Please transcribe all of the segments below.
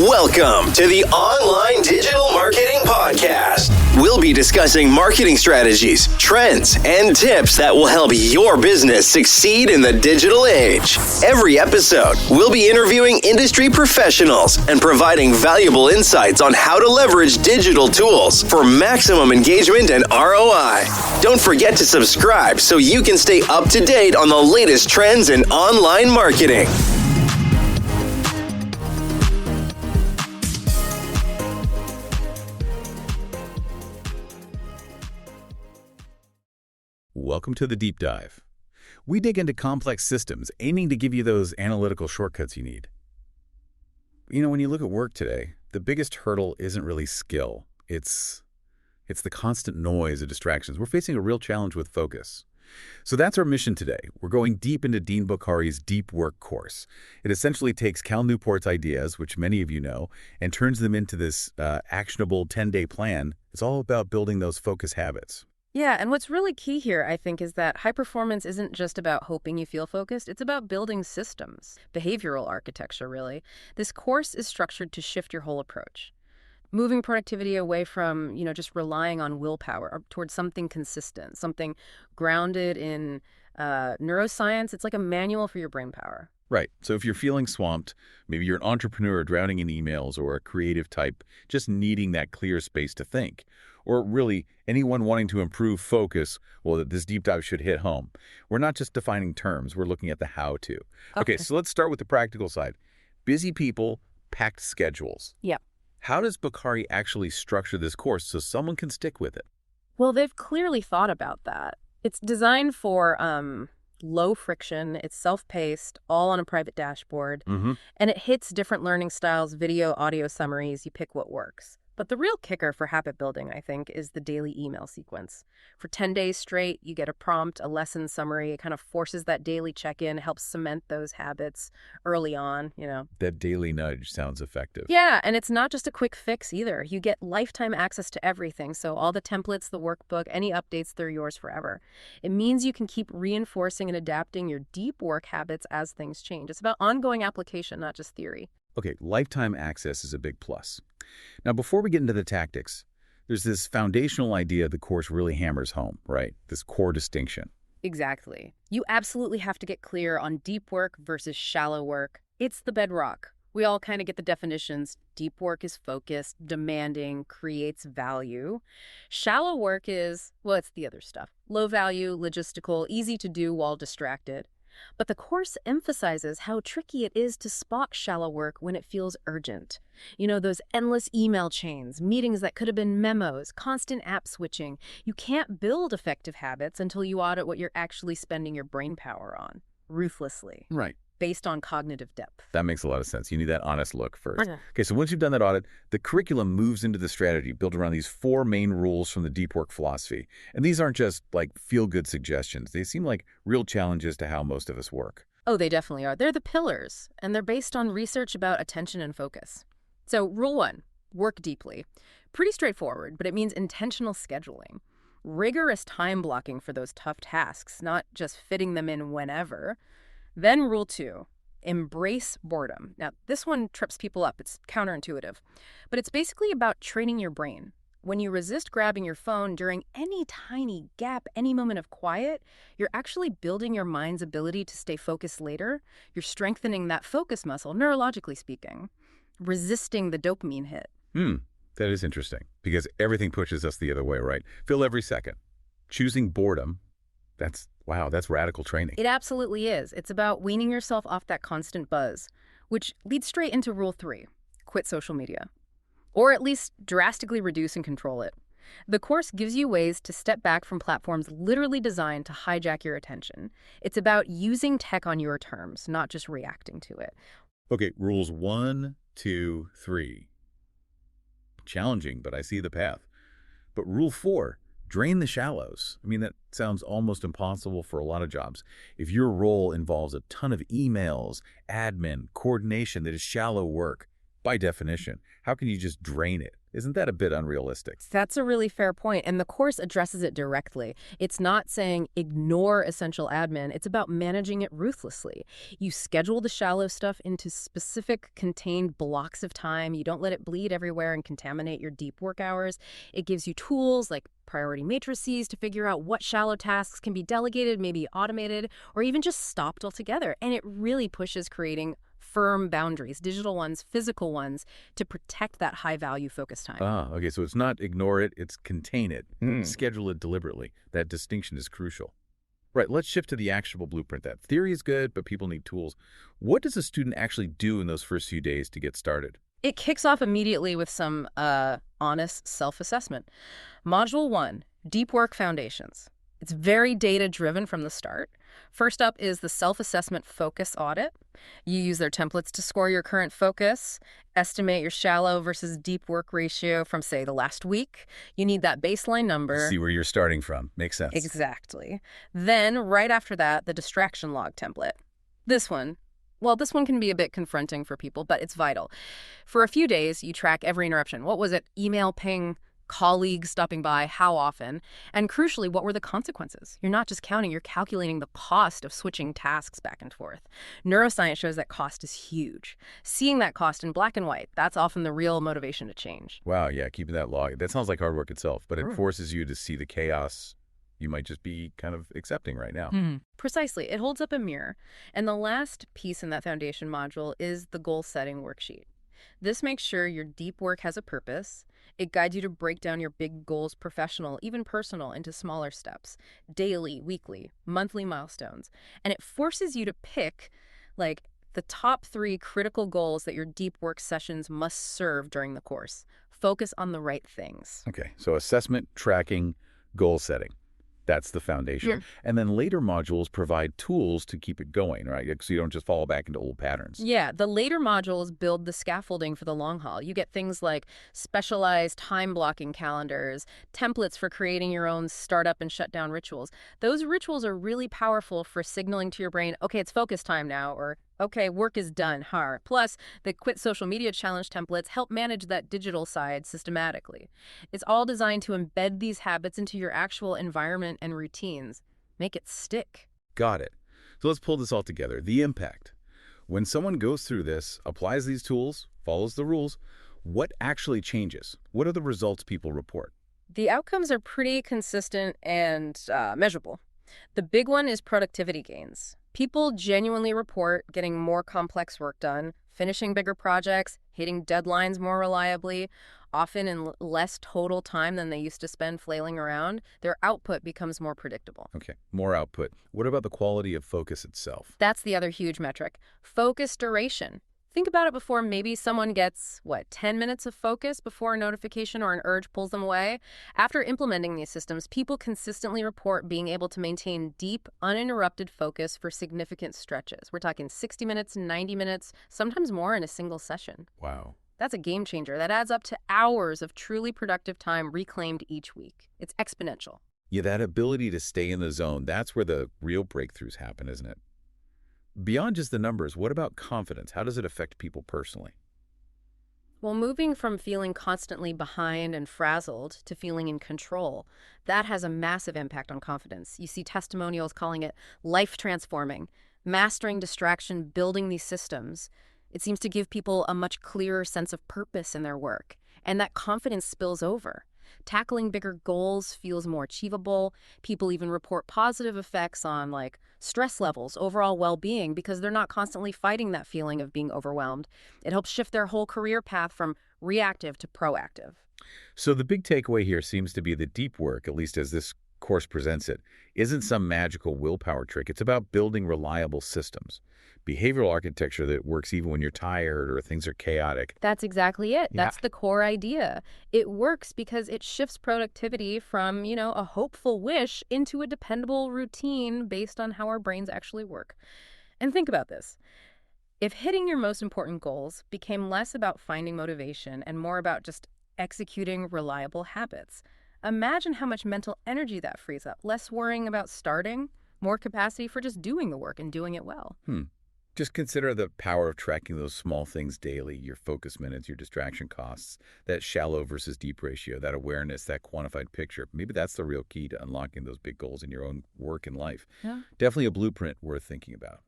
Welcome to the Online Digital Marketing Podcast. We'll be discussing marketing strategies, trends, and tips that will help your business succeed in the digital age. Every episode, we'll be interviewing industry professionals and providing valuable insights on how to leverage digital tools for maximum engagement and ROI. Don't forget to subscribe so you can stay up to date on the latest trends in online marketing. Welcome to the Deep Dive. We dig into complex systems, aiming to give you those analytical shortcuts you need. You know, when you look at work today, the biggest hurdle isn't really skill. It's the constant noise of distractions. We're facing a real challenge with focus. So that's our mission today. We're going deep into Dean Bokhari's Deep Work course. It essentially takes Cal Newport's ideas, which many of you know, and turns them into this actionable 10-day plan. It's all about building those focus habits. Yeah, and what's really key here, I think, is that high performance isn't just about hoping you feel focused. It's about building systems, behavioral architecture, really. This course is structured to shift your whole approach, moving productivity away from, just relying on willpower towards something consistent, something grounded in neuroscience. It's like a manual for your brain power. Right. So if you're feeling swamped, maybe you're an entrepreneur drowning in emails or a creative type just needing that clear space to think, or really anyone wanting to improve focus, well, this deep dive should hit home. We're not just defining terms, we're looking at the how-to. Okay, so let's start with the practical side. Busy people, packed schedules. Yep. How does Bokhari actually structure this course so someone can stick with it? Well, they've clearly thought about that. It's designed for low friction, it's self-paced, all on a private dashboard, and it hits different learning styles, video, audio summaries, you pick what works. But the real kicker for habit building, I think, is the daily email sequence. For 10 days straight, you get a prompt, a lesson summary. It kind of forces that daily check-in, helps cement those habits early on, That daily nudge sounds effective. Yeah, and it's not just a quick fix either. You get lifetime access to everything. So all the templates, the workbook, any updates, they're yours forever. It means you can keep reinforcing and adapting your deep work habits as things change. It's about ongoing application, not just theory. Okay, lifetime access is a big plus. Now, before we get into the tactics, there's this foundational idea the course really hammers home, right? This core distinction. Exactly. You absolutely have to get clear on deep work versus shallow work. It's the bedrock. We all kind of get the definitions. Deep work is focused, demanding, creates value. Shallow work is, well, it's the other stuff. Low value, logistical, easy to do while distracted. But the course emphasizes how tricky it is to spot shallow work when it feels urgent. Those endless email chains, meetings that could have been memos, constant app switching. You can't build effective habits until you audit what you're actually spending your brain power on, ruthlessly. Right. Based on cognitive depth. That makes a lot of sense. You need that honest look first. Okay. Okay, so once you've done that audit, the curriculum moves into the strategy built around these 4 main rules from the deep work philosophy. And these aren't just like feel-good suggestions. They seem like real challenges to how most of us work. Oh, they definitely are. They're the pillars, and they're based on research about attention and focus. So rule 1, work deeply. Pretty straightforward, but it means intentional scheduling. Rigorous time blocking for those tough tasks, not just fitting them in whenever. Then rule 2, embrace boredom. Now, this one trips people up. It's counterintuitive. But it's basically about training your brain. When you resist grabbing your phone during any tiny gap, any moment of quiet, you're actually building your mind's ability to stay focused later. You're strengthening that focus muscle, neurologically speaking, resisting the dopamine hit. That is interesting because everything pushes us the other way, right? Fill every second. Choosing boredom, that's radical training. It absolutely is. It's about weaning yourself off that constant buzz, which leads straight into rule 3, quit social media. Or at least drastically reduce and control it. The course gives you ways to step back from platforms literally designed to hijack your attention. It's about using tech on your terms, not just reacting to it. Okay, rules 1, 2, 3. Challenging, but I see the path. But rule 4, drain the shallows. I mean, that sounds almost impossible for a lot of jobs. If your role involves a ton of emails, admin, coordination that is shallow work, by definition, how can you just drain it? Isn't that a bit unrealistic? That's a really fair point, and the course addresses it directly. It's not saying ignore essential admin. It's about managing it ruthlessly. You schedule the shallow stuff into specific contained blocks of time. You don't let it bleed everywhere and contaminate your deep work hours. It gives you tools like priority matrices to figure out what shallow tasks can be delegated, maybe automated, or even just stopped altogether. And it really pushes creating firm boundaries, digital ones, physical ones, to protect that high-value focus time. Okay, so it's not ignore it, it's contain it. Schedule it deliberately. That distinction is crucial. Right, let's shift to the actionable blueprint. That theory is good, but people need tools. What does a student actually do in those first few days to get started? It kicks off immediately with some honest self-assessment. Module 1, Deep Work Foundations. It's very data-driven from the start. First up is the self-assessment focus audit. You use their templates to score your current focus, estimate your shallow versus deep work ratio from, say, the last week. You need that baseline number. See where you're starting from. Makes sense. Exactly. Then, right after that, the distraction log template. This one can be a bit confronting for people, but it's vital. For a few days, you track every interruption. What was it? Email ping, colleagues stopping by, how often, and crucially, what were the consequences? You're not just counting, you're calculating the cost of switching tasks back and forth. Neuroscience shows that cost is huge. Seeing that cost in black and white, that's often the real motivation to change. Wow, yeah, keeping that log. That sounds like hard work itself, but it forces you to see the chaos you might just be kind of accepting right now. Precisely. It holds up a mirror. And the last piece in that foundation module is the goal-setting worksheet. This makes sure your deep work has a purpose. It guides you to break down your big goals, professional, even personal, into smaller steps, daily, weekly, monthly milestones. And it forces you to pick, like, the top 3 critical goals that your deep work sessions must serve during the course. Focus on the right things. Okay, so assessment, tracking, goal setting. That's the foundation. Yeah. And then later modules provide tools to keep it going, right? So you don't just fall back into old patterns. Yeah, the later modules build the scaffolding for the long haul. You get things like specialized time blocking calendars, templates for creating your own startup and shutdown rituals. Those rituals are really powerful for signaling to your brain, okay, it's focus time now, or okay, work is done, har. Plus, the Quit Social Media Challenge templates help manage that digital side systematically. It's all designed to embed these habits into your actual environment and routines. Make it stick. Got it. So let's pull this all together. The impact. When someone goes through this, applies these tools, follows the rules, what actually changes? What are the results people report? The outcomes are pretty consistent and measurable. The big one is productivity gains. People genuinely report getting more complex work done, finishing bigger projects, hitting deadlines more reliably, often in less total time than they used to spend flailing around. Their output becomes more predictable. Okay, more output. What about the quality of focus itself? That's the other huge metric. Focus duration. Think about it before maybe someone gets, 10 minutes of focus before a notification or an urge pulls them away? After implementing these systems, people consistently report being able to maintain deep, uninterrupted focus for significant stretches. We're talking 60 minutes, 90 minutes, sometimes more in a single session. Wow. That's a game changer. That adds up to hours of truly productive time reclaimed each week. It's exponential. Yeah, that ability to stay in the zone, that's where the real breakthroughs happen, isn't it? Beyond just the numbers, what about confidence? How does it affect people personally? Well, moving from feeling constantly behind and frazzled to feeling in control, that has a massive impact on confidence. You see testimonials calling it life transforming, mastering distraction, building these systems. It seems to give people a much clearer sense of purpose in their work, and that confidence spills over. Tackling bigger goals feels more achievable. People even report positive effects on, stress levels, overall well-being, because they're not constantly fighting that feeling of being overwhelmed. It helps shift their whole career path from reactive to proactive. So the big takeaway here seems to be that deep work, at least as this course presents it, isn't some magical willpower trick. It's about building reliable systems, behavioral architecture that works even when you're tired or things are chaotic. That's exactly it. Yeah. That's the core idea. It works because it shifts productivity from, a hopeful wish into a dependable routine based on how our brains actually work. And think about this. If hitting your most important goals became less about finding motivation and more about just executing reliable habits, imagine how much mental energy that frees up. Less worrying about starting, more capacity for just doing the work and doing it well. Just consider the power of tracking those small things daily, your focus minutes, your distraction costs, that shallow versus deep ratio, that awareness, that quantified picture. Maybe that's the real key to unlocking those big goals in your own work and life. Yeah. Definitely a blueprint worth thinking about.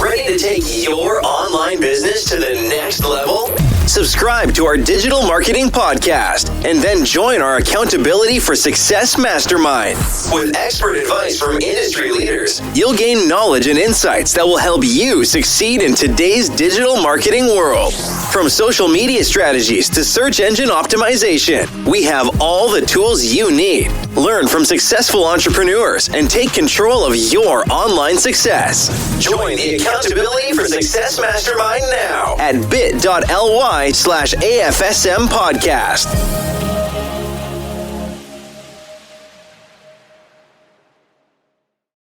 Ready to take your online business to the next level? Subscribe to our digital marketing podcast and then join our Accountability for Success Mastermind. With expert advice from industry leaders, you'll gain knowledge and insights that will help you succeed in today's digital marketing world. From social media strategies to search engine optimization, we have all the tools you need. Learn from successful entrepreneurs and take control of your online success. Join the Accountability for Success Mastermind now at bit.ly/AFSM podcast.